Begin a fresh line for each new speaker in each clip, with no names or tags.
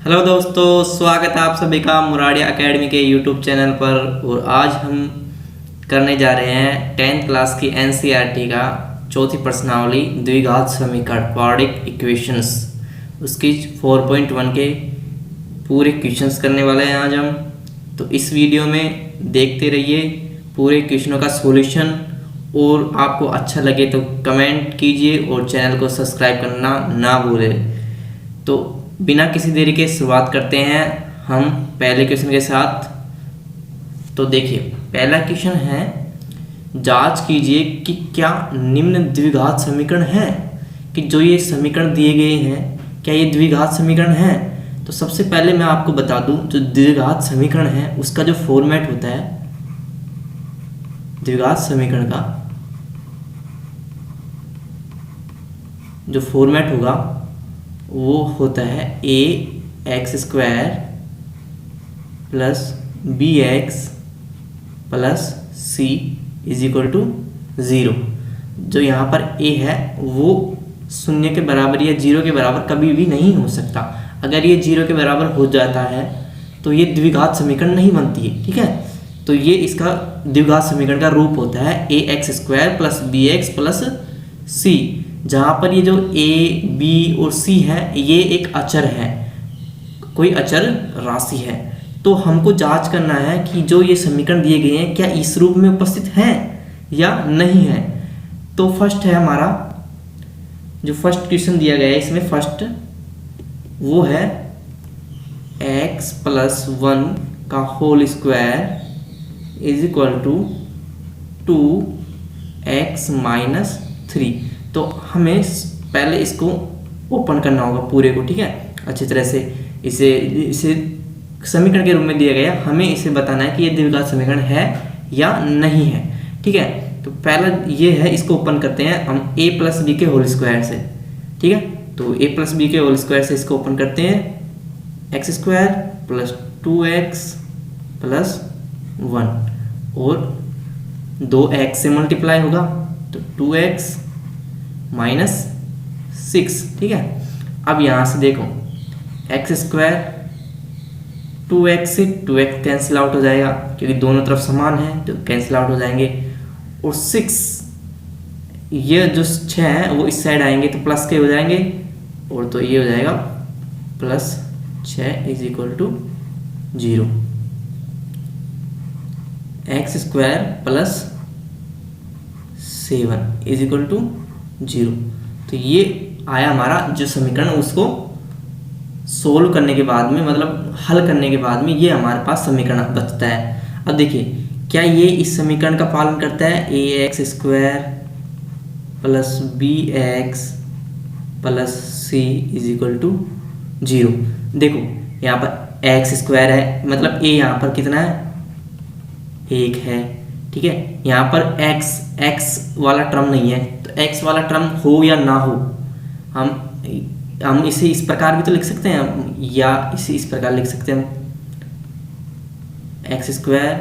Hello दोस्तों, स्वागत है आप सभी का मुराडिया एकेडमी के यूट्यूब चैनल पर। और आज हम करने जा रहे हैं 10th क्लास की एनसीईआरटी का चौथी प्रश्नावली द्विघात समीकरण क्वाड्रेटिक इक्वेशंस, उसकी 4.1 के पूरे क्वेश्चंस करने वाले हैं आज हम। तो इस वीडियो में देखते रहिए पूरे क्वेश्चनों का सॉल्यूशन, और आपको अच्छा लगे तो कमेंट कीजिए और चैनल को सब्सक्राइब करना ना भूलें। तो बिना किसी देरी के शुरुआत करते हैं हम पहले क्वेश्चन के साथ। तो देखिए, पहला क्वेश्चन है, जांच कीजिए कि क्या निम्न द्विघात समीकरण है, कि जो ये समीकरण दिए गए हैं क्या ये द्विघात समीकरण है। तो सबसे पहले मैं आपको बता दूं, जो द्विघात समीकरण है उसका जो फॉर्मेट होता है, द्विघात समीकरण का जो फॉर्मेट होगा वो होता है A X square plus B X plus C is equal to 0। जो यहाँ पर ए है वो 0 के बराबर या 0 के बराबर कभी भी नहीं हो सकता। अगर ये 0 के बराबर हो जाता है तो ये द्विघात समीकरण नहीं बनती है, ठीक है। तो ये इसका द्विघात समीकरण का रूप होता है A X square plus B X plus C, जहाँ पर ये जो ए बी और सी है ये एक अचर है, कोई अचर राशि है। तो हमको जांच करना है कि जो ये समीकरण दिए गए हैं क्या इस रूप में उपस्थित हैं या नहीं है। तो फर्स्ट है हमारा जो फर्स्ट क्वेश्चन दिया गया है, इसमें फर्स्ट वो है x प्लस 1 का whole square is equal to 2x minus 3। तो हमें पहले इसको ओपन करना होगा पूरे को, ठीक है, अच्छी तरह से। इसे समीकरण के रूप में दिया गया, हमें इसे बताना है कि ये द्विघात समीकरण है या नहीं है, ठीक है। तो पहला ये है, इसको ओपन करते हैं हम a प्लस बी के होल स्क्वायर से, ठीक है। तो a प्लस बी के होल स्क्वायर से इसको ओपन करते हैं, x square plus 2x plus 1 और 2x से मल्टीप्लाई होगा तो 2x माइनस 6, ठीक है। अब यहाँ से देखो, एक्स स्क्वायर 2x से 2x कैंसिल आउट हो जाएगा क्योंकि दोनों तरफ समान है तो कैंसिल आउट हो जाएंगे। और 6, ये जो 6 है वो इस साइड आएंगे तो प्लस के हो जाएंगे, और तो ये हो जाएगा plus 6 is equal to 0। X square plus 7 is equal to 0। तो ये आया हमारा जो समीकरण, उसको सोल्व करने के बाद में, मतलब हल करने के बाद में ये हमारे पास समीकरण बचता है। अब देखिए, क्या ये इस समीकरण का पालन करता है, A X square plus B X plus C is equal to 0। देखो यहाँ पर एक्स स्क्वायर है, मतलब ए यहाँ पर कितना है, 1 है, ठीक है। यहाँ पर x वाला टर्म नहीं है, तो x वाला टर्म हो या ना हो, हम इसे इस प्रकार भी तो लिख सकते हैं, या इसे इस प्रकार लिख सकते हैं, x square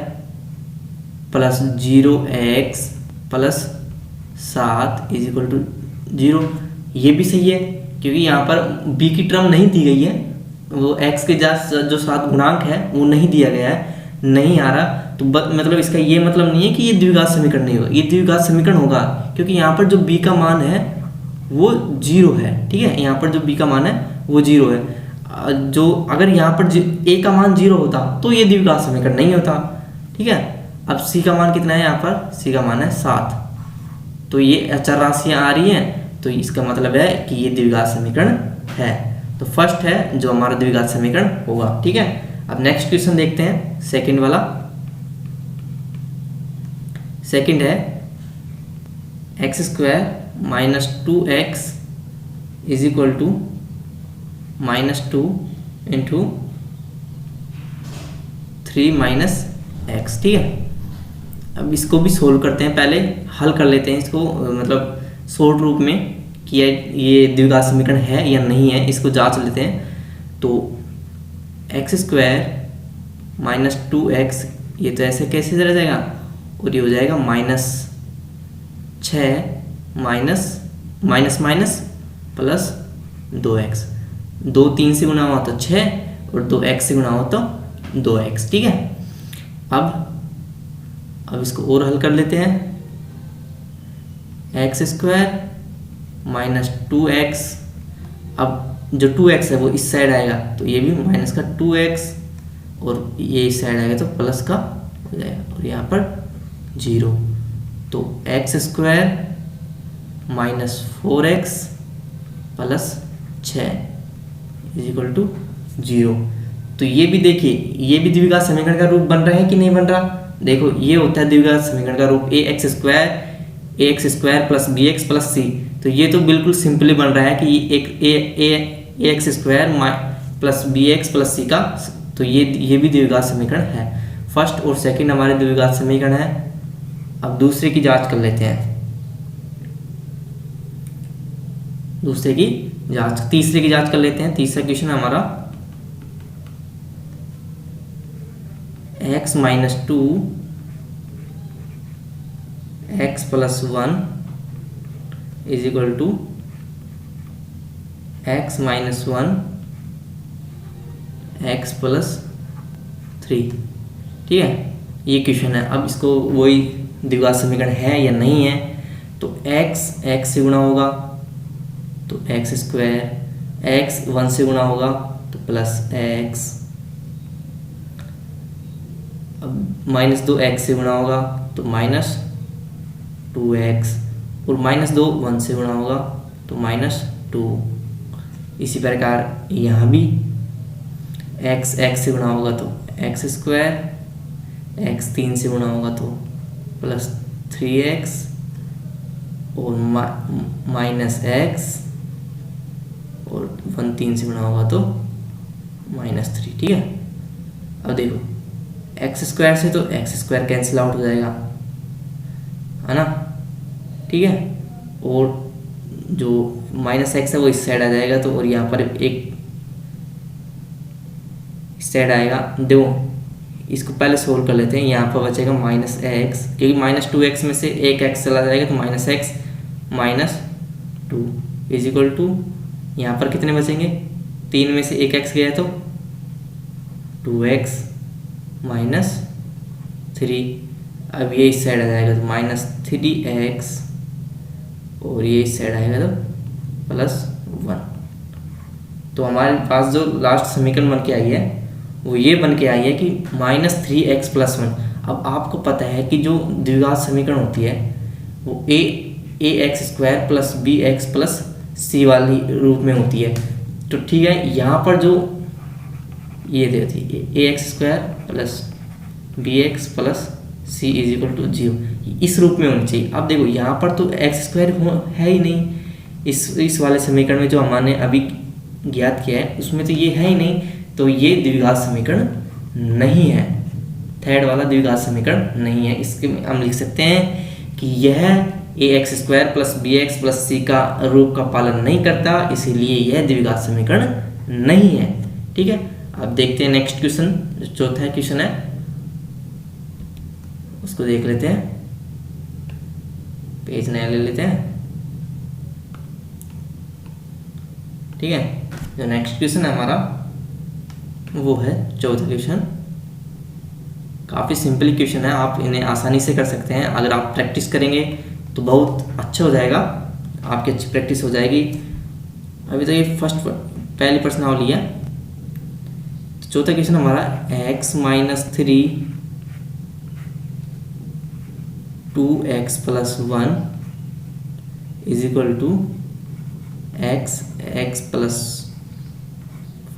plus 0x plus 7 is equal to 0। ये भी सही है क्योंकि यहाँ पर b की टर्म नहीं दी गई है, वो x के जो साथ गुणांक है वो नहीं दिया गया है, नहीं आ रहा। तो मतलब इसका ये मतलब नहीं है कि ये द्विघात समीकरण नहीं होगा, ये द्विघात समीकरण होगा क्योंकि यहाँ पर जो b का मान है वो 0 है, ठीक है। यहाँ पर जो b का मान है वो 0 है। जो अगर यहाँ पर a का मान 0 होता तो ये द्विघात समीकरण नहीं होता, ठीक है। अब c का मान कितना है, यहाँ पर c का मान है 7, तो ये अचर राशियाँ आ रही हैं, तो इसका मतलब है कि ये द्विघात समीकरण है। तो फर्स्ट है जो हमारा द्विघात समीकरण होगा, ठीक है। अब नेक्स्ट क्वेश्चन देखते हैं, सेकंड वाला। सेकंड है x square minus 2x is equal to minus 2 into 3 minus x, ठीक है। अब इसको भी सोल्व करते हैं, पहले हल कर लेते हैं इसको, मतलब शॉर्ट रूप में, कि ये द्विघात समीकरण है या नहीं है, इसको जांच लेते हैं। तो एक्स स्क्वायर माइनस 2x, ये तो ऐसे कैसे चला जाएगा, और ये हो जाएगा minus 6 minus minus minus plus 2x, 2 3 से गुना हुआ तो 6 और 2x से गुणा हो तो 2x, ठीक है। अब इसको और हल कर लेते हैं। एक्स स्क्वायर माइनस 2x, अब जो 2x है वो इस साइड आएगा तो ये भी माइनस का 2x, और ये इस साइड आएगा तो प्लस का हो जाएगा, और यहाँ पर 0, तो x square minus 4x plus 6 is equal to 0। तो ये भी देखिए, ये भी द्विघात समीकरण का रूप बन रहा है कि नहीं बन रहा। देखो ये होता है द्विघात समीकरण का रूप ax square plus bx plus c। तो ये तो बिल्कुल सिंपली बन रहा है कि एक ax square plus bx plus c का, तो ये भी द्विघात समीकरण है। फर्स्ट और सेकंड हमारे द्विघात समीकरण है। अब दूसरे की जांच कर लेते हैं, दूसरे की जांच, तीसरे की जांच कर लेते हैं। तीसरा क्वेश्चन है हमारा x minus 2 x plus 1 is equal to x minus 1 x plus 3, ठीक है, ये क्वेश्चन है। अब इसको वही द्विघात समीकरण है या नहीं है, तो x से गुणा होगा तो एक्स स्क्वायर, x 1 से गुणा होगा तो प्लस x, अब माइनस 2x से गुणा होगा तो माइनस 2x, और माइनस 2 1 से गुणा होगा तो माइनस 2। इसी प्रकार यहाँ भी x से गुणा होगा तो एक्स स्क्वायर, x 3 से गुणा होगा तो प्लस 3x, और माइनस x, और 1 3 से गुणा होगा तो माइनस 3, ठीक है। अब देखो एक्स स्क्वायर से तो एक्स स्क्वायर कैंसिल आउट हो जाएगा, है ना, ठीक है, और जो माइनस एक्स है वो इस साइड आ जाएगा, तो और यहाँ पर एक इस साइड आएगा। देखो इसको पहले सोल्व कर लेते हैं। यहाँ पर बचेगा माइनस एक्स, क्योंकि माइनस 2x में से एक x चला जाएगा तो minus x minus 2 is equal to, यहाँ पर कितने बचेंगे, 3 में से एक x गया तो 2x माइनस 3। अब ये इस साइड आ जाएगा तो माइनस 3x, और ये इस साइड आएगा तो प्लस 1। तो हमारे पास जो लास्ट समीकरण बन के आई है वो ये बन के आई है कि माइनस 3x प्लस 1। अब आपको पता है कि जो द्विघात समीकरण होती है वो ax square plus bx plus c वाली रूप में होती है। तो ठीक है, यहाँ पर जो ये देती है ax square plus bx plus c is equal to 0, इस रूप में होनी चाहिए। अब देखो यहाँ पर तो एक्स स्क्वायर है ही नहीं, इस वाले समीकरण में जो हमने अभी ज्ञात किया है उसमें तो ये है ही नहीं, तो ये द्विघात समीकरण नहीं है, थर्ड वाला द्विघात समीकरण नहीं है। इसके हम लिख सकते हैं कि यह ax square plus bx plus c का रूप का पालन नहीं करता, इसीलिए यह द्विघात समीकरण नहीं है, ठीक है। अब देखते हैं नेक्स्ट क्वेश्चन, जो चौथा क्वेश्चन है उसको देख लेते हैं। पेज नया ले लेते हैं, ठीक है। जो नेक्स्ट क्वेश्चन है हमारा वो है चौथा क्वेश्चन। काफ़ी सिंपल क्वेश्चन है, आप इन्हें आसानी से कर सकते हैं। अगर आप प्रैक्टिस करेंगे तो बहुत अच्छा हो जाएगा, आपकी अच्छी प्रैक्टिस हो जाएगी। अभी तो ये पहली प्रश्नावली है। तो चौथा क्वेश्चन हमारा x minus 3 2x plus 1 is equal to x plus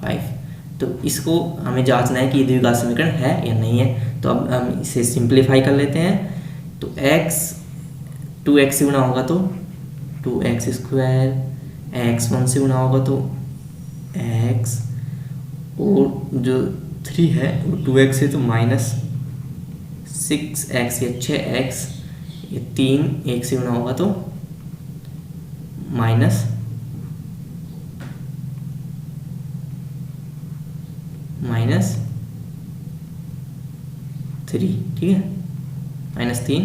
5। तो इसको हमें जांचना है कि द्विघात समीकरण है या नहीं है। तो अब हम इसे सिंप्लीफाई कर लेते हैं। तो x 2x से गुणा होगा तो 2x स्क्वायर, x 1 से गुणा होगा तो x, और जो 3 है वो 2x से तो माइनस 6x या 6x, ये 3 1 से गुणा होगा तो माइनस माइनस 3, ठीक है, माइनस 3।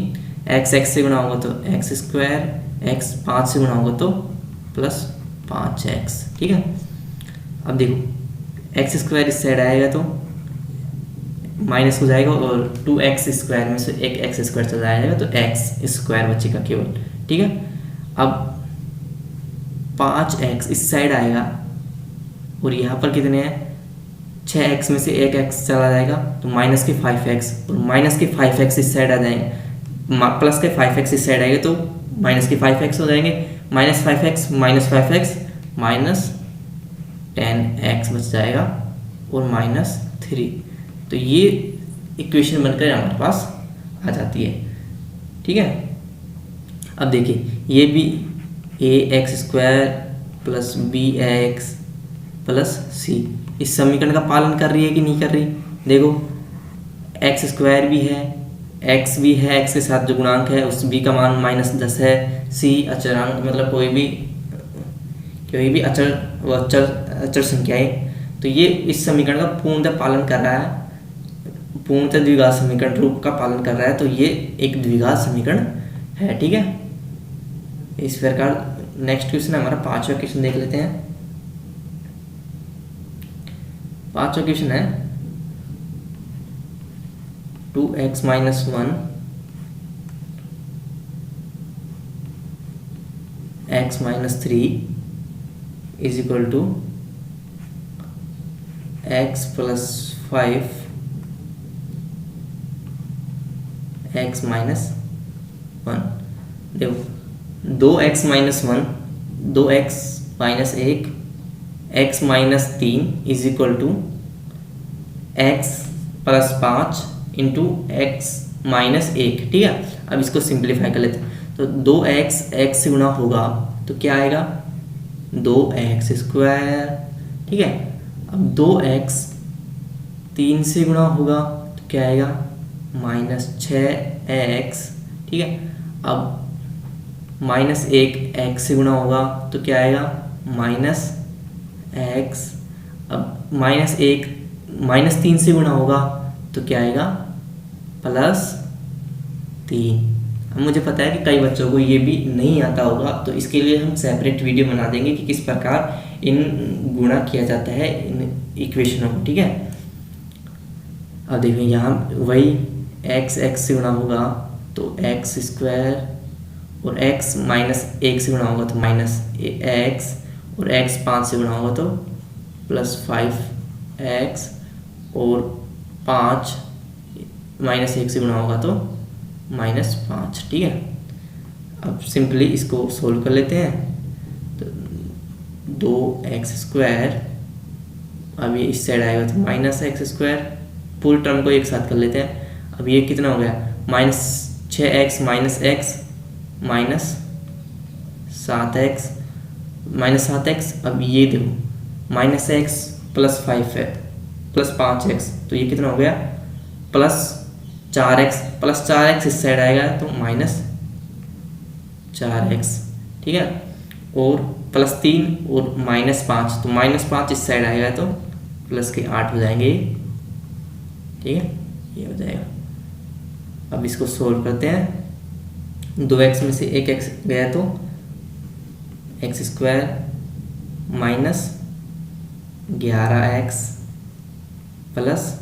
x से गुणा होगा तो x स्क्वायर, x 5 से गुणा होगा तो प्लस 5x, ठीक है। अब देखो एक्स स्क्वायर इस साइड आएगा तो माइनस हो जाएगा और 2x स्क्वायर में से एक एक्स स्क्वायर चला जाएगा तो एक्स स्क्वायर बचेगा केवल। ठीक है, अब 5x इस साइड आएगा और यहाँ पर कितने हैं 6x में से एक x चला जाएगा तो माइनस के 5x और माइनस के 5x इस साइड आ जाएंगे, प्लस के 5x इस साइड आएंगे तो माइनस के 5x हो जाएंगे, माइनस 5x माइनस 10x बच जाएगा और -3। तो ये इक्वेशन बनकर हमारे पास आ जाती है। ठीक है, अब देखिए ये भी ax² plus bx plus c इस समीकरण का पालन कर रही है कि नहीं कर रही। देखो x² भी है, x भी है, x के साथ जो गुणांक है उस b का मान -10 है, c अचरांक मतलब कोई भी अचर संख्याएं, तो ये इस समीकरण का पूर्णतः पालन कर रहा है, पूर्णतः द्विघात समीकरण रूप का पालन कर रहा है, तो ये एक द्विघात समीकरण है। ठीक है, इस प्रकार नेक्स्ट क्वेश्चन हमारा पांचवा क्वेश्चन देख लेते हैं। पांचवा क्वेश्चन है 2x - 1 x - 3 is equal to x plus 5 x minus 1। देखो 2x minus 1 2x minus 1 x minus 3 is equal to x plus 5 into x minus 1। ठीक है, अब इसको सिंप्लीफाई कर लेते हैं तो 2x x से गुणा होगा तो क्या आएगा 2x स्क्वायर। ठीक है, अब 2x 3 से गुणा होगा तो क्या आएगा -6x। ठीक है, अब -1 x से गुणा होगा तो क्या आएगा -x। अब -1 -3 से गुणा होगा तो क्या आएगा +3। अब मुझे पता है कि कई बच्चों को ये भी नहीं आता होगा, तो इसके लिए हम सेपरेट वीडियो बना देंगे कि किस प्रकार इन गुणा किया जाता है इन इक्वेशनों को। ठीक है, अब देखिए यहाँ वही x से गुणा होगा तो x स्क्वायर और x -1 से गुणा होगा तो -x और x 5 से गुणा होगा तो +5x और 5 -1 से गुणा होगा तो -5। ठीक है, अब सिंपली इसको सोल्व कर लेते हैं तो 2x स्क्वायर, अब ये इस साइड आएगा तो -x स्क्वायर, पूरी टर्म को एक साथ कर लेते हैं। अब ये कितना हो गया -6x -x -7x अब ये देखो -x + 5 है +5x तो ये कितना हो गया +4x इस साइड आएगा तो -4x। ठीक है, और +3 और -5 तो -5 इस साइड आएगा तो +8 हो जाएंगे। ठीक है, ये हो जाएगा। अब इसको सोल्व करते हैं, 2x में से एक x गया तो x स्क्वायर -11x +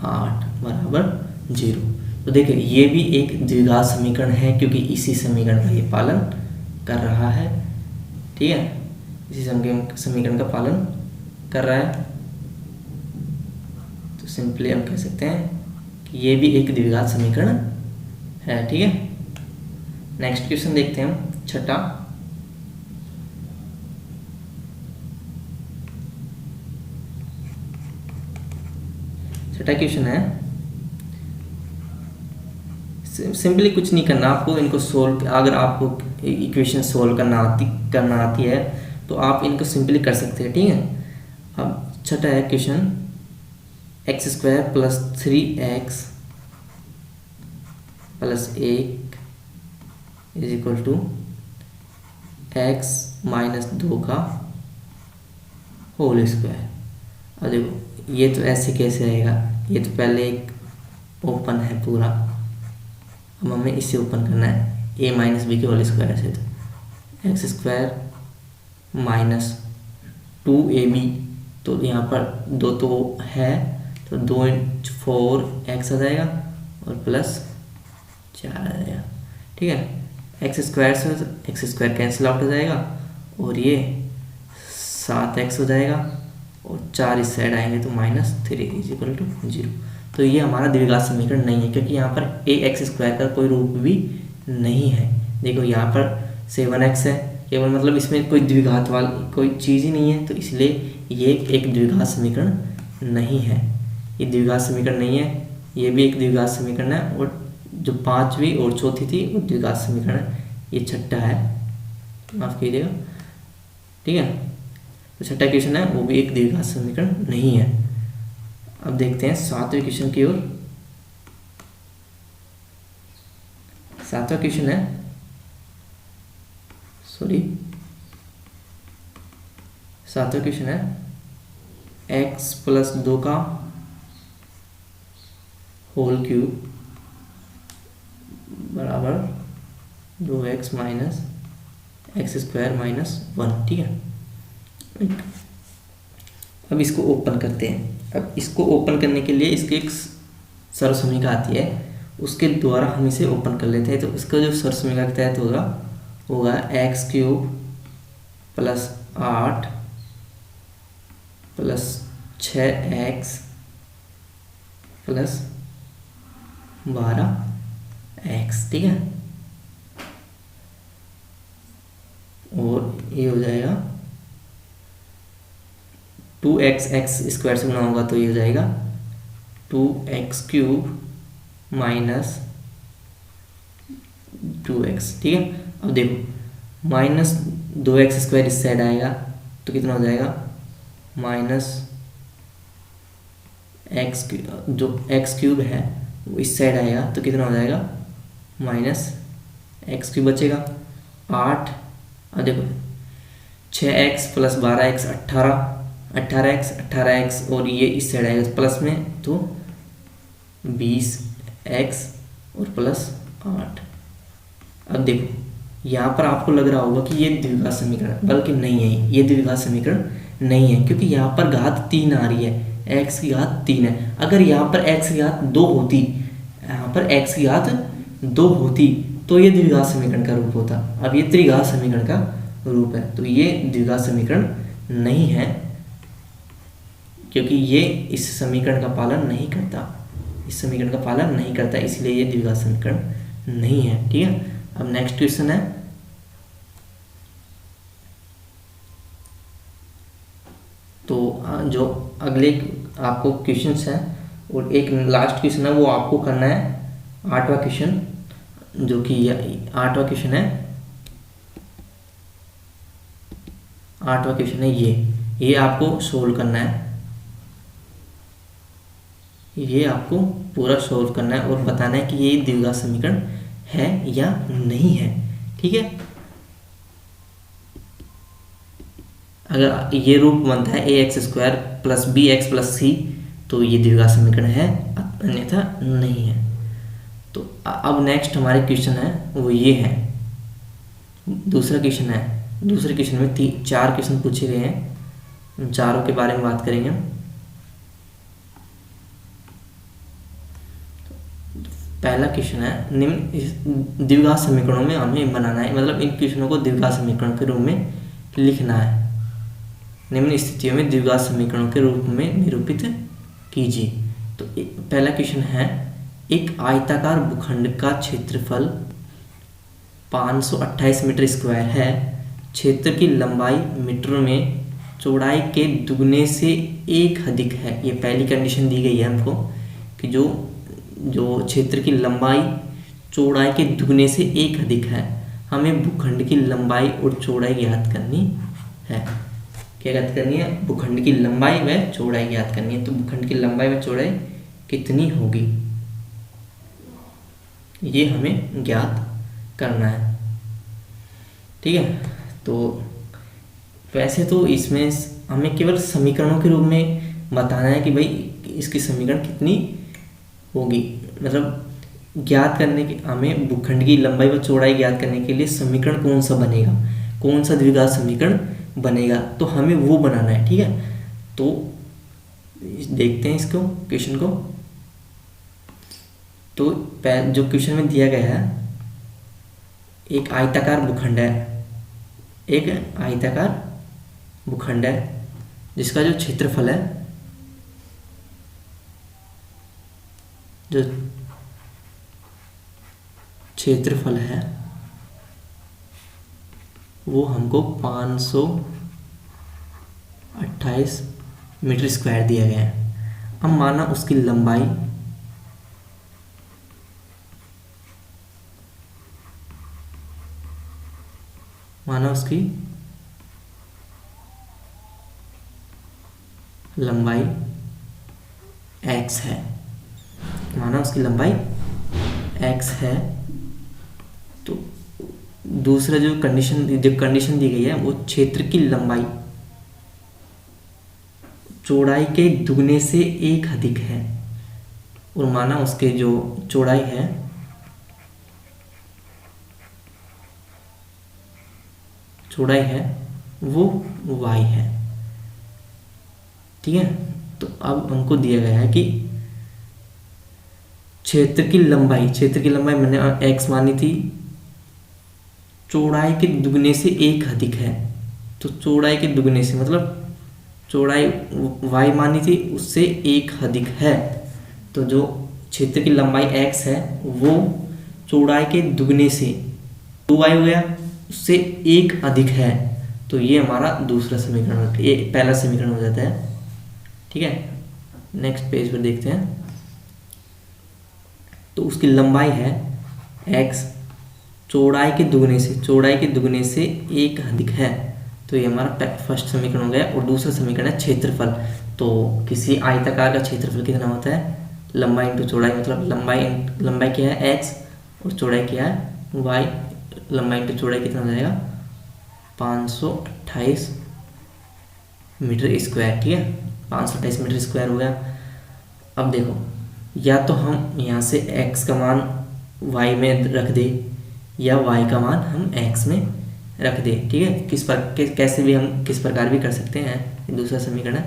8 बराबर 0। तो देखिए ये भी एक द्विघात समीकरण है क्योंकि इसी समीकरण का ये पालन कर रहा है। ठीक है, इसी समीकरण का पालन कर रहा है, तो सिंपली हम कह सकते हैं कि ये भी एक द्विघात समीकरण है। ठीक है, नेक्स्ट क्वेश्चन देखते हैं हम छठा। छठा क्वेश्चन है, सिंपली कुछ नहीं करना आपको, इनको सोल्व, अगर आपको इक्वेशन सोल्व करना आती है तो आप इनको सिंपली कर सकते हैं। ठीक है, अब छठा है क्वेश्चन x² + 3x + 1 = x - 2 का होल स्क्वायर। अब देखो ये तो ऐसे कैसे रहेगा, ये तो पहले एक ओपन है पूरा, अब हमें इसे ओपन करना है a - b के होल स्क्वायर से, तो x² - 2ab तो यहाँ पर 2 तो है, तो 2 × 4x आ जाएगा और प्लस 4 आ जाएगा। ठीक है, एक्स स्क्वायर से एक्स स्क्वायर कैंसिल आउट हो जाएगा और ये 7x हो जाएगा और 4 इस साइड आएंगे तो -3 = 0। तो ये हमारा द्विघात समीकरण नहीं है, क्योंकि यहाँ पर ax² का कोई रूप भी नहीं है। देखो यहाँ पर 7x है केवल, मतलब इसमें कोई द्विघात वाली कोई चीज़ ही नहीं है, तो इसलिए ये एक द्विघात समीकरण नहीं है। ये द्विघात समीकरण नहीं है, ये भी एक द्विघात समीकरण है, और जो 5वीं और चौथी थी वो द्विघात समीकरण है। ये छठा है, माफ़ कीजिएगा। ठीक है, तो छठा क्वेश्चन है, वो भी एक द्विघात समीकरण नहीं है। अब देखते हैं 7वें क्वेश्चन की ओर। 7वां क्वेश्चन है, सॉरी 7वां क्वेश्चन है x + 2 का होल क्यूब बराबर 2x - x² - 1। ठीक है, अब इसको ओपन करते हैं। अब इसको ओपन करने के लिए इसकी एक सर्वसमीका आती है, उसके द्वारा हम इसे ओपन कर लेते हैं। तो इसका जो सर्वसमीका के तहत होगा x³ + 8 + 6x + 12x। ठीक है, और ये हो जाएगा 2x x² से गुना होगा तो ये हो जाएगा 2x³ - 2x। ठीक है, अब देखो -2x² इस साइड आएगा तो कितना हो जाएगा, -x जो x³ है वो इस साइड आएगा तो कितना हो जाएगा, -x³ बचेगा 8। अब देखो 6x + 12x 18x और ये इस साइड आएगा तो प्लस में, तो 20x और +8। अब देखो यहाँ पर आपको लग रहा होगा कि ये द्विघात समीकरण, बल्कि नहीं है, ये द्विघात समीकरण नहीं है, क्योंकि यहाँ पर घात 3 आ रही है, x की घात 3 है। अगर यहाँ पर x की घात 2 होती, यहाँ पर x की घात 2 होती तो ये द्विघात समीकरण का रूप होता। अब ये त्रिघात समीकरण का रूप है, तो ये द्विघात समीकरण नहीं है, क्योंकि ये इस समीकरण का पालन नहीं करता, इस समीकरण का पालन नहीं करता, इसलिए ये द्विघात समीकरण नहीं है। ठीक है, अब नेक्स्ट क्वेश्चन है, तो जो अगले आपको क्वेश्चंस हैं और एक लास्ट क्वेश्चन है वो आपको करना है 8वां क्वेश्चन, जो कि 8वां क्वेश्चन है। 8वां क्वेश्चन है ये आपको सोल्व करना है, ये आपको पूरा सोल्व करना है और बताना है कि ये द्विघात समीकरण है या नहीं है। ठीक है, अगर ये रूप बनता है ax² + bx + c तो ये द्विघात समीकरण है, अन्यथा नहीं है। तो अब नेक्स्ट हमारे क्वेश्चन है वो ये है, दूसरा क्वेश्चन है। दूसरे क्वेश्चन में 4 क्वेश्चन पूछे गए हैं, उन चारों के बारे में बात करेंगे। पहला क्वेश्चन है, निम्न द्विघात समीकरणों में हमें बनाना है, मतलब इन क्वेश्चनों को द्विघात समीकरण के रूप में लिखना है। निम्न स्थितियों में द्विघात समीकरणों के रूप में निरूपित कीजिए। तो पहला क्वेश्चन है, एक आयताकार भूखंड का क्षेत्रफल 528 मीटर स्क्वायर है, क्षेत्र की लंबाई मीटर में चौड़ाई के दुगने से 1 अधिक है। ये पहली कंडीशन दी गई है हमको कि जो क्षेत्र की लंबाई चौड़ाई के दुगने से 1 अधिक है, हमें भूखंड की लंबाई और चौड़ाई ज्ञात करनी है। क्या ज्ञात करनी है? भूखंड की लंबाई व चौड़ाई ज्ञात करनी है। तो भूखंड की लंबाई व चौड़ाई कितनी होगी ये हमें ज्ञात करना है। ठीक है, तो वैसे तो इसमें हमें केवल समीकरणों के रूप में बताना है कि भाई इसकी समीकरण कितनी होगी, मतलब ज्ञात करने के हमें भूखंड की लंबाई व चौड़ाई ज्ञात करने के लिए समीकरण कौन सा बनेगा, कौन सा द्विघात समीकरण बनेगा, तो हमें वो बनाना है। ठीक है, तो देखते हैं इसको, क्वेश्चन को। तो जो क्वेश्चन में दिया गया है, एक आयताकार भूखंड है, एक आयताकार भूखंड है जिसका जो क्षेत्रफल है, जो क्षेत्रफल है वो हमको 528 मीटर स्क्वायर दिया गया है। अब माना उसकी लंबाई x है, x है। तो दूसरा जो कंडीशन दी गई है वो क्षेत्र की लंबाई चौड़ाई के दुगने से 1 अधिक है, और माना उसके जो चौड़ाई है वो y है। ठीक है, तो अब हमको दिया गया है कि क्षेत्र की लंबाई मैंने x मानी थी, चौड़ाई के दुगने से 1 अधिक है। तो चौड़ाई के दुगने से मतलब चौड़ाई y मानी थी उससे 1 अधिक है। तो जो क्षेत्र की लंबाई x है वो चौड़ाई के दुगने से 2y हो गया, उससे 1 अधिक है। तो ये हमारा दूसरा समीकरण, ये पहला समीकरण हो जाता है। ठीक है, नेक्स्ट पेज पर देखते हैं। तो उसकी लंबाई है x, चौड़ाई के दुगने से 1 अधिक है। तो ये हमारा फर्स्ट समीकरण हो गया। और दूसरा समीकरण है क्षेत्रफल। तो किसी आयताकार का क्षेत्रफल कितना होता है, लंबाई इंटू चौड़ाई, मतलब लंबाई क्या है x और चौड़ाई क्या है y। लंबाई इंटू चौड़ाई कितना हो जाएगा 528 मीटर स्क्वायर। ठीक है, 528 मीटर स्क्वायर हो गया। अब देखो, या तो हम यहाँ से x का मान y में रख दे या y का मान हम x में रख दे। ठीक है, कैसे भी हम किस प्रकार भी कर सकते हैं, दूसरा समीकरण है।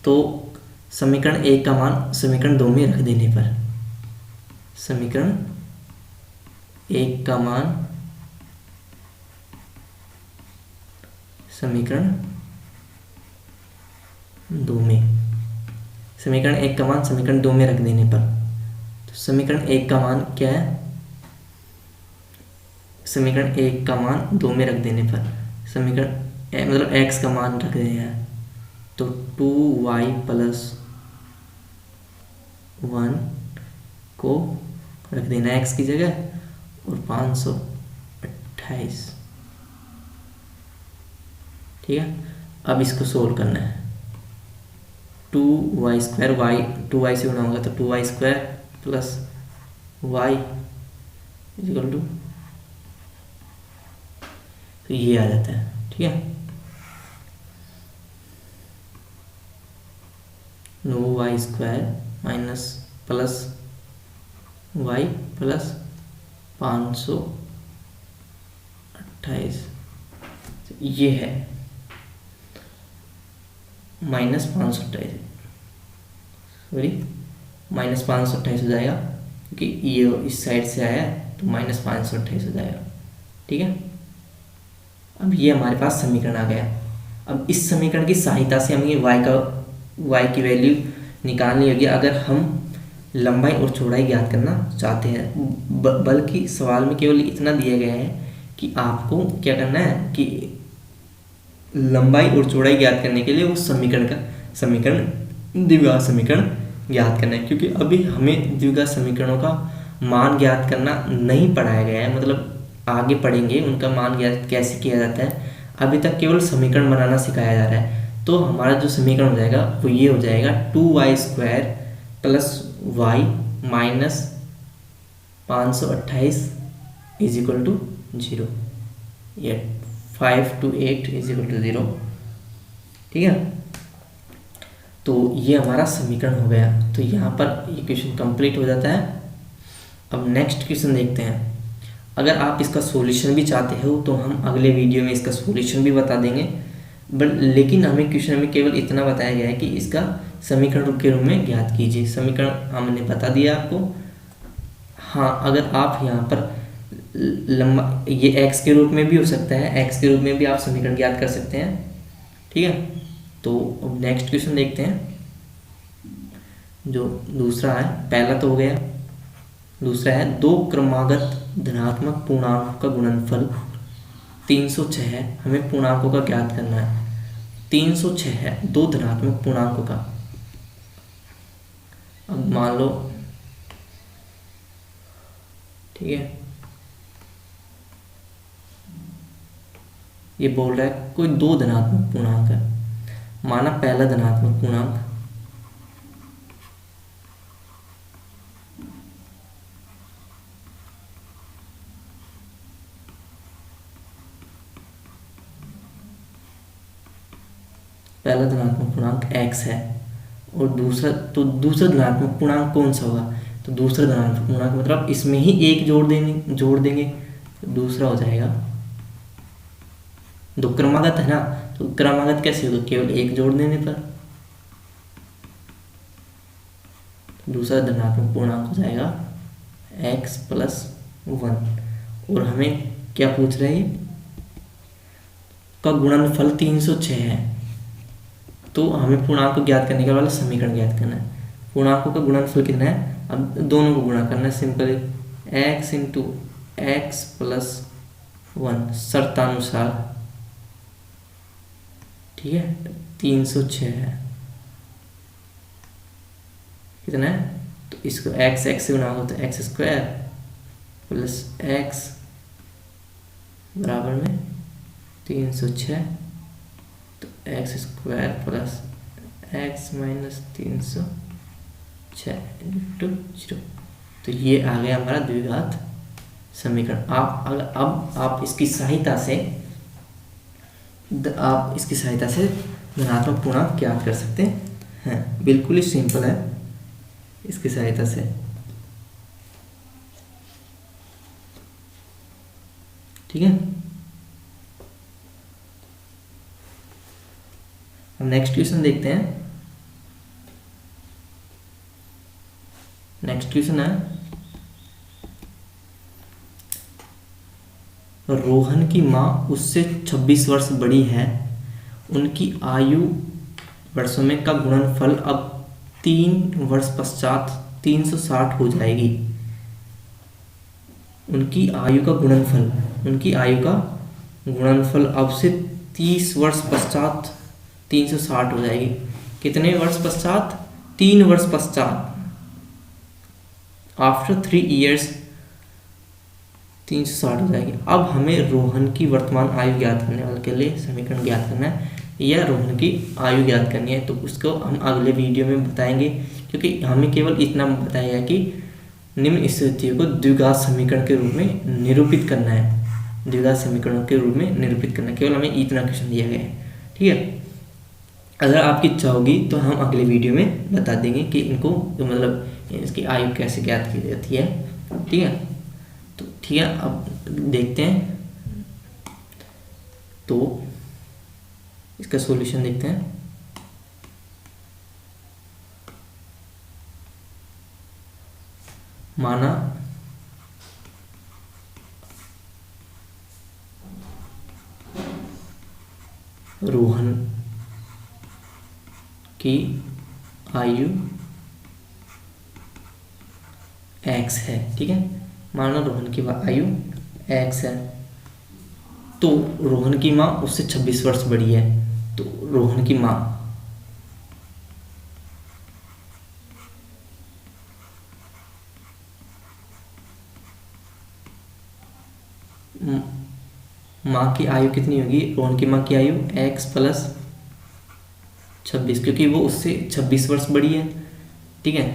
तो समीकरण 1 का मान समीकरण 2 में रख देने पर, समीकरण 1 का मान समीकरण 2 में, समीकरण 1 का मान समीकरण 2 में रख देने पर, तो समीकरण 1 का मान क्या है, समीकरण 1 का मान 2 में रख देने पर समीकरण मतलब x का मान रख देना है। तो 2y + 1 को रख देना है x की जगह, और 528। ठीक है, अब इसको सोल्व करना है। 2y² y 2y से गुणा होगा तो 2y² + y = तो ये आ जाता है। ठीक है, 9y² - + y + 528, ये है -528, सॉरी -528 हो जाएगा, क्योंकि ये इस साइड से आया तो -528 हो जाएगा। ठीक है, अब ये हमारे पास समीकरण आ गया। अब इस समीकरण की सहायता से हमें y की वैल्यू निकालनी होगी अगर हम लंबाई और चौड़ाई ज्ञात करना चाहते हैं। बल्कि सवाल में केवल इतना दिया गया है कि आपको क्या करना है कि लंबाई और चौड़ाई ज्ञात करने के लिए उस समीकरण द्विघात समीकरण ज्ञात करना है। क्योंकि अभी हमें द्विघात समीकरणों का मान ज्ञात करना नहीं पढ़ाया गया है, मतलब आगे पढ़ेंगे उनका मान ज्ञात कैसे किया जाता है। अभी तक केवल समीकरण बनाना सिखाया जा रहा है। तो हमारा जो समीकरण हो जाएगा वो ये हो जाएगा 2y² + y - 528 = 0, या 5 to 8 = 0। ठीक है, तो ये हमारा समीकरण हो गया। तो यहाँ पर ये क्वेश्चन कंप्लीट हो जाता है। अब नेक्स्ट क्वेश्चन देखते हैं। अगर आप इसका सॉल्यूशन भी चाहते हो तो हम अगले वीडियो में इसका सॉल्यूशन भी बता देंगे। बट लेकिन हमें क्वेश्चन में केवल इतना बताया गया है कि इसका समीकरण के रूप में ज्ञात कीजिए। समीकरण हमने बता दिया आपको। हाँ, अगर आप यहाँ पर लंबा, ये x के रूप में भी हो सकता है, x के रूप में भी आप समीकरण ज्ञात कर सकते हैं। ठीक है, तो अब नेक्स्ट क्वेश्चन देखते हैं। जो दूसरा है, पहला तो हो गया, दूसरा है दो क्रमागत धनात्मक पूर्णांक का गुणनफल 306 है, हमें पूर्णांकों का ज्ञात करना है। 306 है दो धनात्मक पूर्णांकों का। अब मान लो, ठीक है, ये बोल रहा है कोई दो धनात्मक पूर्णांक है। माना पहला धनात्मक पूर्णांक, पहला धनात्मक पूर्णांक x है, और दूसरा धनात्मक पूर्णांक कौन सा होगा? तो दूसरा धनात्मक पूर्णांक मतलब इसमें ही एक जोड़ देंगे तो दूसरा हो जाएगा। दो क्रमागत है ना, तो क्रमागत कैसे होगा? केवल एक जोड़ देने पर। दूसरा धनात्मक पूर्णांक हो जाएगा x + 1, और हमें क्या पूछ रहे हैं? का गुणनफल 306 है, तो हमें पूर्णांक को ज्ञात करने के वाला समीकरण ज्ञात करना है। पूर्णांकों का गुणनफल कितना है? अब दोनों को गुणा करना है सिंपली, x × x + 1 शर्तानुसार। ठीक है, 306 है, कितना है? तो इसको x से गुणा होगा तो x² + x बराबर में 306, तो x² + x - 306 × 0। तो ये आ गया हमारा द्विघात समीकरण। अब आप इसकी सहायता से धनात्मक पूर्णांक ज्ञात कर सकते हैं। बिल्कुल ही सिंपल है, इसकी सहायता से। ठीक है, हम नेक्स्ट क्वेश्चन देखते हैं। नेक्स्ट क्वेश्चन है, रोहन की माँ उससे 26 वर्ष बड़ी है, उनकी आयु वर्षों में का गुणनफल अब 3 वर्ष पश्चात 360 हो जाएगी। उनकी आयु का गुणनफल अब से 30 वर्ष पश्चात 360 हो जाएगी। कितने वर्ष पश्चात? 3 वर्ष पश्चात। आफ्टर 3 years 360 हो जाएगी। अब हमें रोहन की वर्तमान आयु ज्ञात करने वाले के लिए समीकरण ज्ञात करना है, या रोहन की आयु ज्ञात करनी है, तो उसको हम अगले वीडियो में बताएंगे, क्योंकि हमें केवल इतना बताया है कि निम्न स्थितियों को द्विघात समीकरण के रूप में निरूपित करना है। द्विघात समीकरणों के रूप में निरूपित करना, केवल हमें इतना क्वेश्चन दिया गया है। ठीक है, अगर आपकी इच्छा होगी तो हम अगले वीडियो में बता देंगे कि इनको मतलब इसकी आयु कैसे ज्ञात की जाती है। ठीक है, तो ठीक है, अब देखते हैं, तो इसका सॉल्यूशन देखते हैं। माना रोहन की आयु x है। ठीक है, माना रोहन की आयु x है, तो रोहन की माँ उससे 26 वर्ष बड़ी है, तो रोहन की माँ की आयु कितनी होगी? रोहन की माँ की आयु x + 26, क्योंकि वो उससे 26 वर्ष बड़ी है। ठीक है,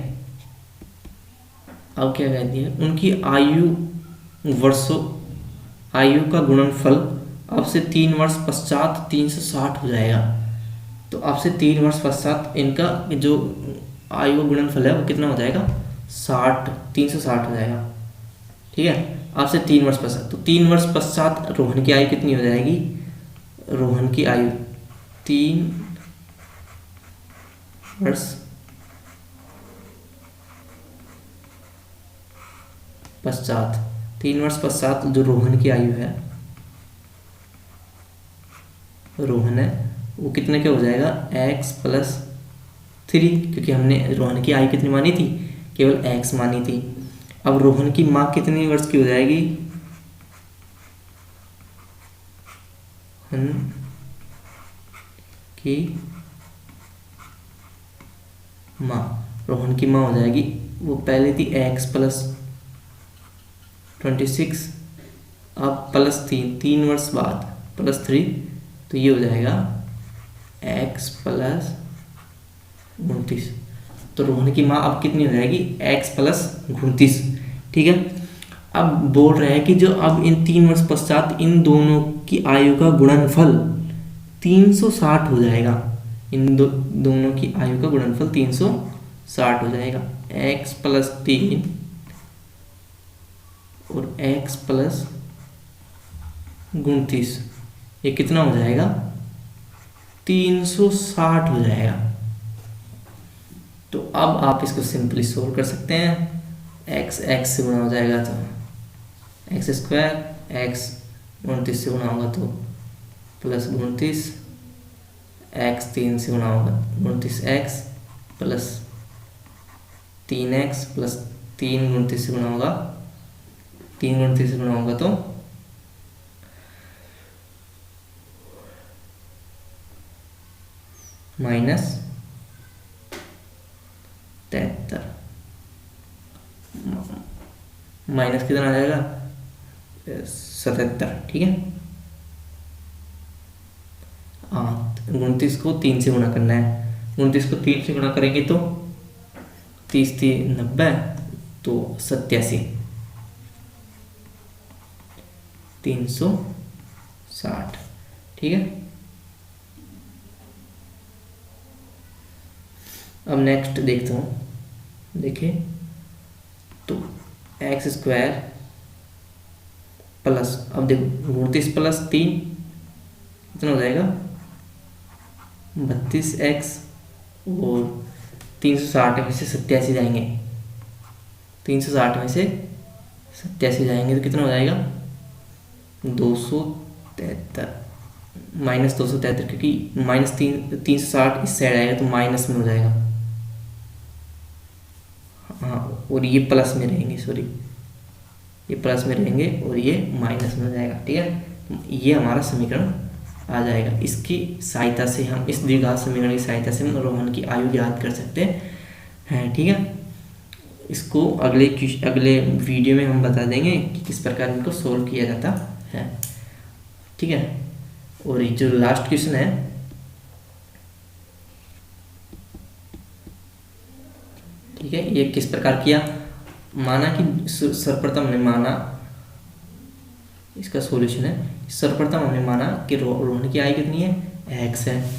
अब क्या कहती है? उनकी आयु का गुणनफल अब से 3 वर्ष पश्चात 360 हो जाएगा। तो अब से 3 वर्ष पश्चात इनका जो आयु का गुणनफल है वो कितना हो जाएगा? 360 हो जाएगा। ठीक है, अब से 3 वर्ष पश्चात, तो 3 वर्ष पश्चात रोहन की आयु कितनी हो जाएगी? रोहन की आयु 3 वर्ष पश्चात, 3 वर्ष पश्चात जो रोहन की आयु है, रोहन है वो कितने का हो जाएगा, x + 3, क्योंकि हमने रोहन की आयु कितनी मानी थी, केवल x मानी थी। अब रोहन की माँ कितनी वर्ष की हो जाएगी, रोहन की माँ हो जाएगी, वो पहले थी x + 26, अब +3, 3 वर्ष बाद +3, तो ये हो जाएगा x + 29। तो रोहन की माँ अब कितनी हो जाएगी, x + 29। ठीक है, अब बोल रहे हैं कि जो अब इन 3 वर्ष पश्चात इन दोनों की आयु का गुणनफल 360 हो जाएगा, इन दोनों की आयु का गुणनफल 360 हो जाएगा। x + 3 और x + 29, ये कितना हो जाएगा, 360 हो जाएगा। तो अब आप इसको सिंपली सोल्व कर सकते हैं। x से गुणा हो जाएगा तो x², x 29 से गुणा होगा तो +29, x 3 से गुणा होगा 29x + 3x + 3 29 से गुणा होगा, 3 29 से गुणा होगा तो -73, माइनस कितना आ जाएगा, 77। ठीक है, 29 को 3 से गुणा करना है, 29 को 3 से गुणा करेंगे तो 30 3 90, तो 87, 360। ठीक है, अब नेक्स्ट देखता हूँ, देखिए तो x² प्लस, अब देखो 29 + 3 कितना हो जाएगा, 32x, और 360 में से 87 जाएंगे, 360 में से 87 जाएंगे तो कितना हो जाएगा, 273, -273, क्योंकि -360 इस साइड आएगा तो माइनस में हो जाएगा, हाँ, और ये प्लस में रहेंगे, सॉरी ये प्लस में रहेंगे और ये माइनस में हो जाएगा। ठीक है, ये हमारा समीकरण आ जाएगा। इसकी सहायता से हम, इस द्विघात समीकरण की सहायता से हम रोहन की आयु ज्ञात कर सकते हैं। ठीक है, इसको अगले वीडियो में हम बता देंगे कि किस प्रकार इनको सोल्व किया जाता है। ठीक है, और ये जो लास्ट क्वेश्चन है, ठीक है, ये किस प्रकार किया, माना कि सर्वप्रथम हमने माना, इसका सॉल्यूशन है, सर्वप्रथम हमने माना कि रोहन की आयु कितनी है, x है।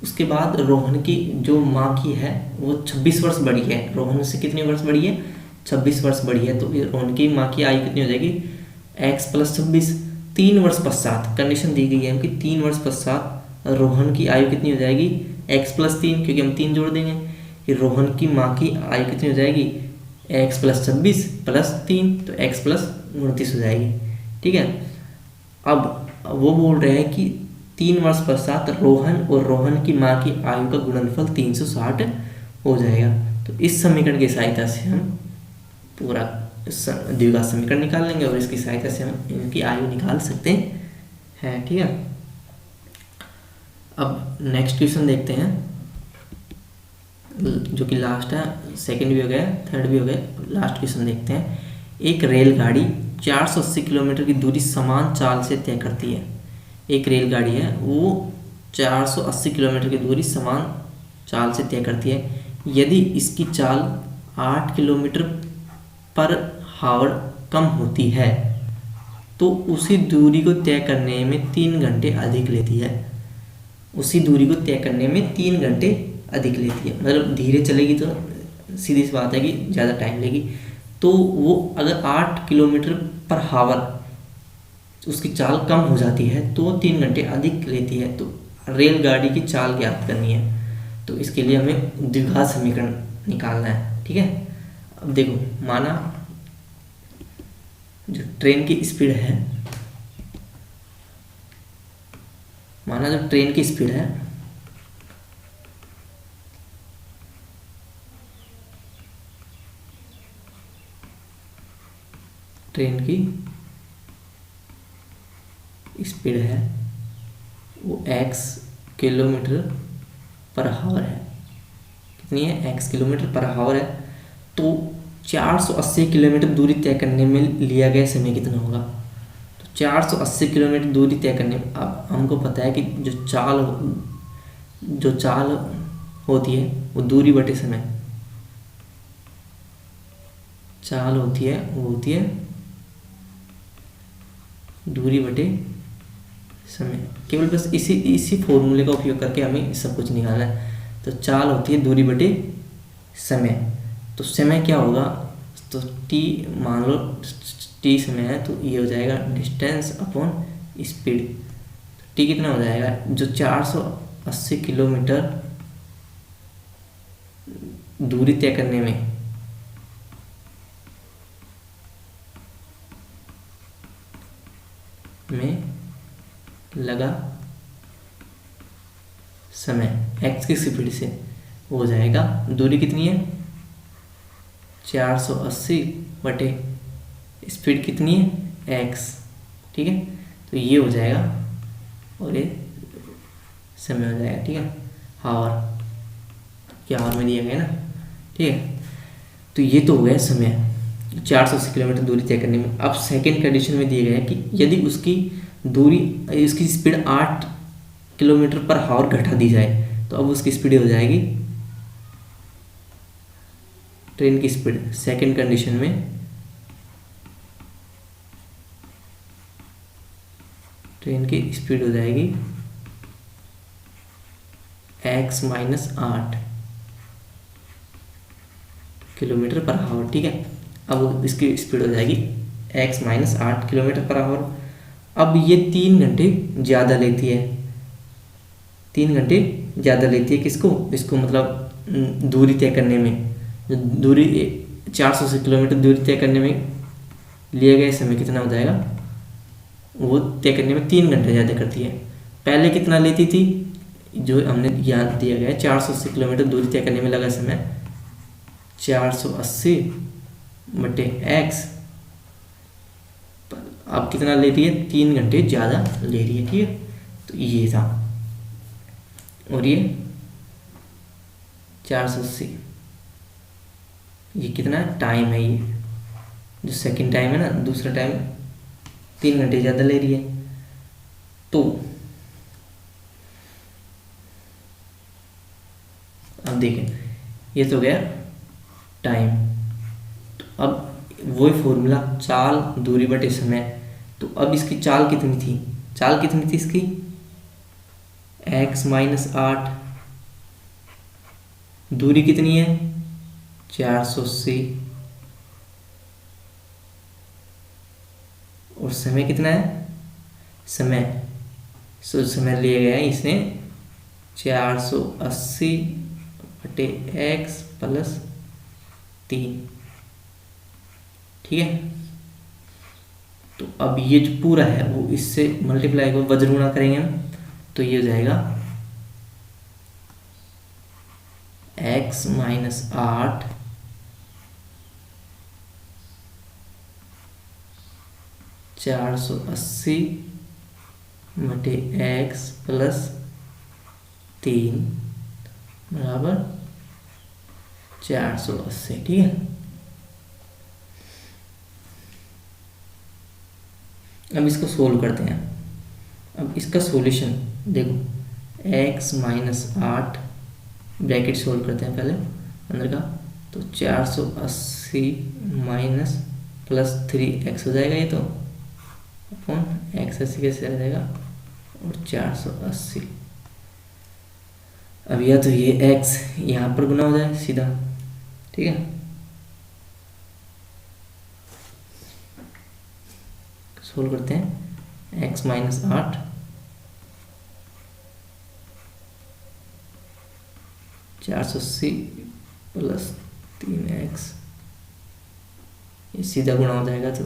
उसके बाद रोहन की जो माँ की है वो 26 वर्ष बड़ी है, रोहन से कितनी वर्ष बड़ी है, 26 वर्ष बड़ी है, तो रोहन की माँ की आयु कितनी हो जाएगी, x + 26, 3 वर्ष पश्चात, कंडीशन दी गई है कि 3 वर्ष पश्चात रोहन की आयु कितनी हो जाएगी, x + 3, क्योंकि हम 3 जोड़ देंगे, कि रोहन की माँ की आयु कितनी हो जाएगी, x + 26 + 3, तो x + 29 हो जाएगी। ठीक है, अब वो बोल रहे हैं कि 3 वर्ष पश्चात रोहन और रोहन की माँ की आयु का गुणनफल 360 हो जाएगा। तो इस समीकरण की सहायता से हम पूरा द्विघात समीकरण निकाल लेंगे और इसकी सहायता से हम इनकी आयु निकाल सकते हैं। ठीक है, अब नेक्स्ट क्वेश्चन देखते हैं, जो कि लास्ट है, सेकंड भी हो गया, थर्ड भी हो गया, लास्ट क्वेश्चन देखते हैं। एक रेलगाड़ी 480 किलोमीटर की दूरी समान चाल से तय करती है। एक रेलगाड़ी है वो 480 किलोमीटर की दूरी समान चाल से तय करती है। यदि इसकी चाल 8 किलोमीटर/आवर कम होती है तो उसी दूरी को तय करने में 3 घंटे अधिक लेती है। उसी दूरी को तय करने में 3 घंटे अधिक लेती है, मतलब धीरे चलेगी तो सीधी सी बात है कि ज़्यादा टाइम लेगी। तो वो अगर 8 किलोमीटर/आवर उसकी चाल कम हो जाती है तो 3 घंटे अधिक लेती है। तो रेलगाड़ी की चाल ज्ञात करनी है, तो इसके लिए हमें द्विघात समीकरण निकालना है। ठीक है, अब देखो, माना जो ट्रेन की स्पीड है, माना जो ट्रेन की स्पीड है ट्रेन की स्पीड है वो x किलोमीटर पर हावर है। कितनी है? x किलोमीटर पर हावर है। तो 480 किलोमीटर दूरी तय करने में लिया गया समय कितना होगा? तो 480 किलोमीटर दूरी तय करने में, अब हमको पता है कि जो चाल होती है वो दूरी बटे समय, चाल होती है वो होती है दूरी बटे समय। केवल बस इसी फॉर्मूले का उपयोग करके हमें सब कुछ निकालना है। तो चाल होती है दूरी बटे समय। तो समय क्या होगा? तो t, मान लो t समय है, तो ये हो जाएगा डिस्टेंस अपॉन स्पीड। t कितना हो जाएगा? जो 480 किलोमीटर दूरी तय करने में लगा समय x की स्पीड से, वो हो जाएगा, दूरी कितनी है? 480 बटे स्पीड कितनी है? x। ठीक है, तो ये हो जाएगा और ये समय हो जाएगा। ठीक है, हावर, क्या हावर में दिया गया ना। ठीक है, तो ये तो हो गया समय 480 किलोमीटर दूरी तय करने में। अब सेकेंड कंडीशन में दिया गया है कि यदि उसकी स्पीड 8 किलोमीटर पर हावर घटा दी जाए, तो अब उसकी स्पीड हो जाएगी, ट्रेन की स्पीड सेकेंड कंडीशन में ट्रेन की स्पीड हो जाएगी x माइनस 8 किलोमीटर पर हावर। ठीक है, अब इसकी स्पीड हो जाएगी x माइनस 8 किलोमीटर पर हावर। अब ये 3 घंटे ज़्यादा लेती है, 3 घंटे ज़्यादा लेती है किसको? इसको, मतलब दूरी तय करने में, जो दूरी 480 किलोमीटर दूरी तय करने में लिया गया समय कितना हो जाएगा? वो तय करने में 3 घंटे ज़्यादा करती है। पहले कितना लेती थी? जो हमने यहाँ दिया गया है 480 किलोमीटर दूरी तय करने में लगा समय 480 बटे x, अब कितना ले रही है? 3 घंटे ज़्यादा ले रही है। ठीक है, तो ये था, और ये 480, ये कितना टाइम है? ये जो सेकंड टाइम है ना, दूसरा टाइम 3 घंटे ज़्यादा ले रही है। तो अब देखें, ये तो गया टाइम। तो अब वही फॉर्मूला, चाल दूरी बटे समय। तो अब इसकी चाल कितनी थी? चाल कितनी थी इसकी? x माइनस 8, दूरी कितनी है? 480, और समय कितना है? समय लिया गया है इसने 480 बटे x प्लस 3। ठीक है, तो अब ये जो पूरा है वो इससे मल्टीप्लाई को वज्र गुणा करेंगे हम, तो ये हो जाएगा x माइनस 8 480 बटे x प्लस 3 बराबर 480। ठीक है, अब इसको सोल्व करते हैं। अब इसका सॉल्यूशन देखो, x माइनस 8 ब्रैकेट सोल्व करते हैं पहले अंदर का, तो 480 माइनस प्लस 3x हो जाएगा, ये तो अपॉन x 80 कैसे आ जाएगा, और 480। अब या तो ये x यहाँ पर गुना हो जाए सीधा। ठीक है, सोल्व करते हैं। x माइनस 8 480 प्लस 3x, ये सीधा गुणा हो जाएगा तो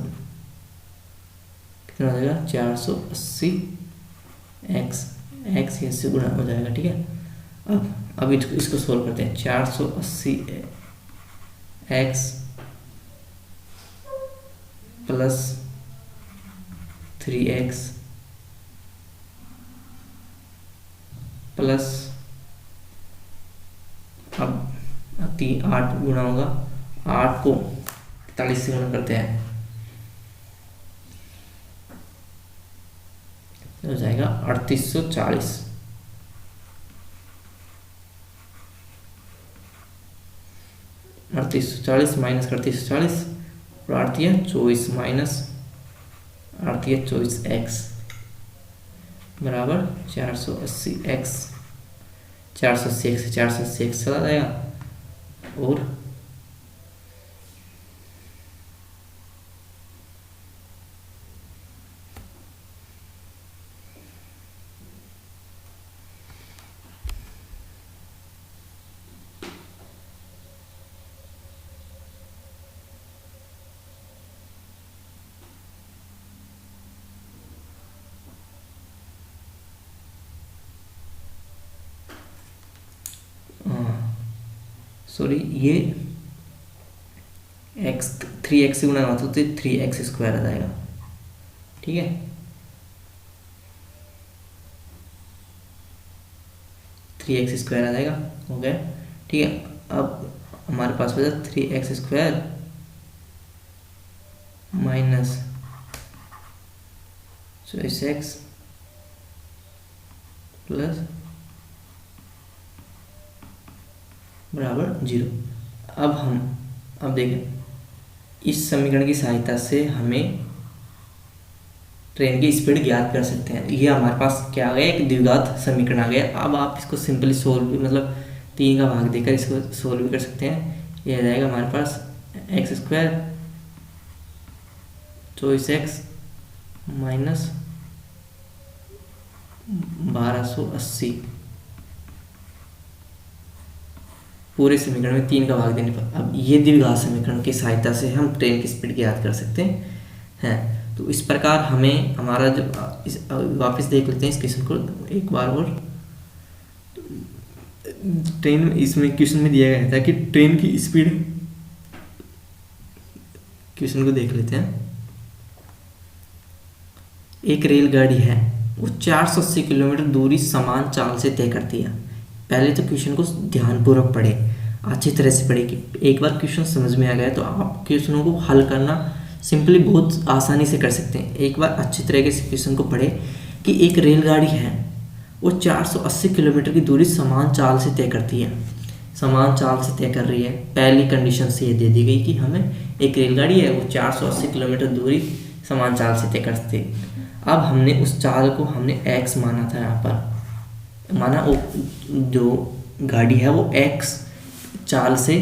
कितना हो जाएगा 480 x, x ये से गुणा हो जाएगा। ठीक है, अब इसको सोल्व करते हैं। 480 x प्लस 3x प्लस अब 8 गुणा होगा, 8 को 43 से गुणा करते हैं तो हो जाएगा 3840। माइनस 3840 और 24 माइनस 24x बराबर 480x। 480x से 480x चला जाएगा और सॉरी ये x 3x से गुणा होता तो 3x स्क्वायर आ जाएगा। ठीक है, थ्री एक्स स्क्वायर आ जाएगा, हो गया। ठीक है, अब हमारे पास बचा 3x square minus 24x plus बराबर 0। अब देखें, इस समीकरण की सहायता से हमें ट्रेन की स्पीड ज्ञात कर सकते हैं। ये हमारे पास क्या आ गया, एक द्विघात समीकरण आ गया। अब आप इसको सिंपली सोल्व भी, मतलब 3 का भाग देकर इसको सोल्व भी कर सकते हैं। ये आ जाएगा हमारे पास x स्क्वायर 24x माइनस 1280 पूरे समीकरण में 3 का भाग देने पर। अब ये द्विघात समीकरण की सहायता से हम ट्रेन की स्पीड ज्ञात कर सकते हैं। तो इस प्रकार हमें हमारा जो वापस देख लेते हैं इस क्वेश्चन को एक बार और। ट्रेन इसमें क्वेश्चन में दिया गया था कि ट्रेन की स्पीड, क्वेश्चन को देख लेते हैं। एक रेलगाड़ी है, वो 480 किलोमीटर दूरी समान चाल से तय करती है। पहले तो क्वेश्चन को ध्यानपूर्वक पढ़े, अच्छी तरह से पढ़े कि एक बार क्वेश्चन समझ में आ गया तो आप क्वेश्चनों को हल करना सिंपली बहुत आसानी से कर सकते हैं। एक बार अच्छी तरीके से क्वेश्चन को पढ़े कि एक रेलगाड़ी है, वो 480 किलोमीटर की दूरी समान चाल से तय करती है। समान चाल से तय कर रही है, पहली कंडीशन से ये दे दी गई कि हमें एक रेलगाड़ी है, वो 480 किलोमीटर दूरी समान चाल से तय करती है। अब हमने उस चाल को हमने x माना था, यहाँ पर माना वो जो गाड़ी है वो x चाल से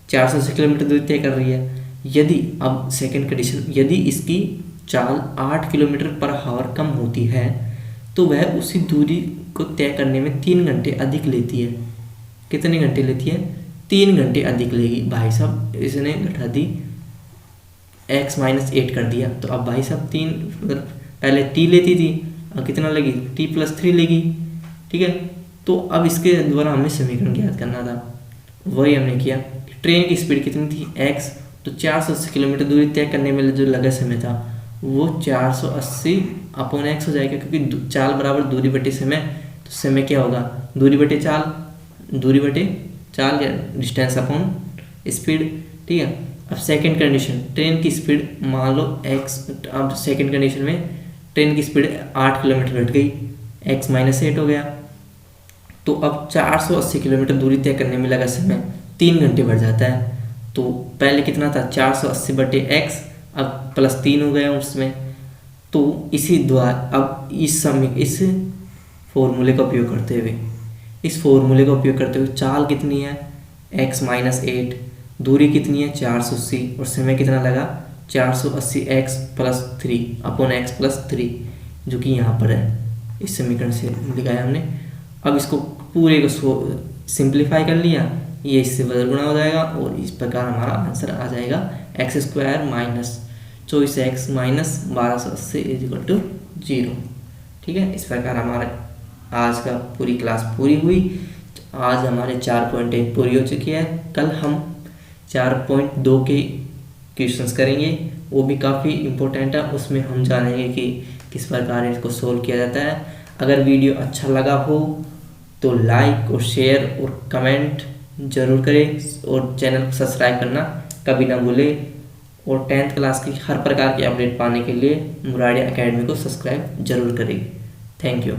480 किलोमीटर दूरी तय कर रही है। यदि, अब सेकंड कंडीशन, यदि इसकी चाल 8 किलोमीटर पर आवर कम होती है तो वह उसी दूरी को तय करने में 3 घंटे अधिक लेती है। कितने घंटे लेती है? 3 घंटे अधिक लेगी। भाई साहब इसने घटा दी, x माइनस 8 कर दिया, तो अब भाई साहब 3, मतलब पहले t लेती थी, अब कितना लगी, t प्लस 3 लेगी। ठीक है, तो अब इसके द्वारा हमें समीकरण ज्ञात करना था, वही हमने किया। ट्रेन की स्पीड कितनी थी, x, तो 480 किलोमीटर दूरी तय करने में जो लगा समय था वो 480 अपॉन x हो जाएगा, क्योंकि चाल बराबर दूरी बटे समय, तो समय क्या होगा, दूरी बटे चाल, दूरी बटे चाल या डिस्टेंस अपॉन स्पीड। ठीक है, अब सेकंड कंडीशन, ट्रेन की स्पीड मान लो x, अब सेकंड कंडीशन में ट्रेन की स्पीड 8 किलोमीटर घट गई, x माइनस 8 हो गया, तो अब 480 किलोमीटर दूरी तय करने में लगा समय 3 घंटे बढ़ जाता है। तो पहले कितना था, 480 बटे x, अब प्लस 3 हो गया उसमें। तो इसी द्वारा अब इस फॉर्मूले का उपयोग करते हुए चाल कितनी है, x माइनस 8, दूरी कितनी है 480, और समय कितना लगा 480x plus 3 upon x plus 3, जो कि यहाँ पर है, इस समीकरण से लिखा है हमने। अब इसको पूरे को सिंप्लीफाई कर लिया, ये इससे बदल गुणा हो जाएगा और इस प्रकार हमारा आंसर आ जाएगा x square minus 24x minus 1280 is equal to 0। ठीक है, इस प्रकार हमारा आज का पूरी क्लास पूरी हुई। आज हमारे 4.1 पूरी हो चुकी है। कल हम 4.2 के क्वेश्चंस करेंगे, वो भी काफ़ी इम्पोर्टेंट है। उसमें हम जानेंगे कि किस प्रकार इसको सोल्व किया जाता है। अगर वीडियो अच्छा लगा हो तो लाइक और शेयर और कमेंट ज़रूर करें और चैनल को सब्सक्राइब करना कभी ना भूलें। और 10th क्लास की हर प्रकार की अपडेट पाने के लिए मुरारी एकेडमी को सब्सक्राइब जरूर करें। Thank you.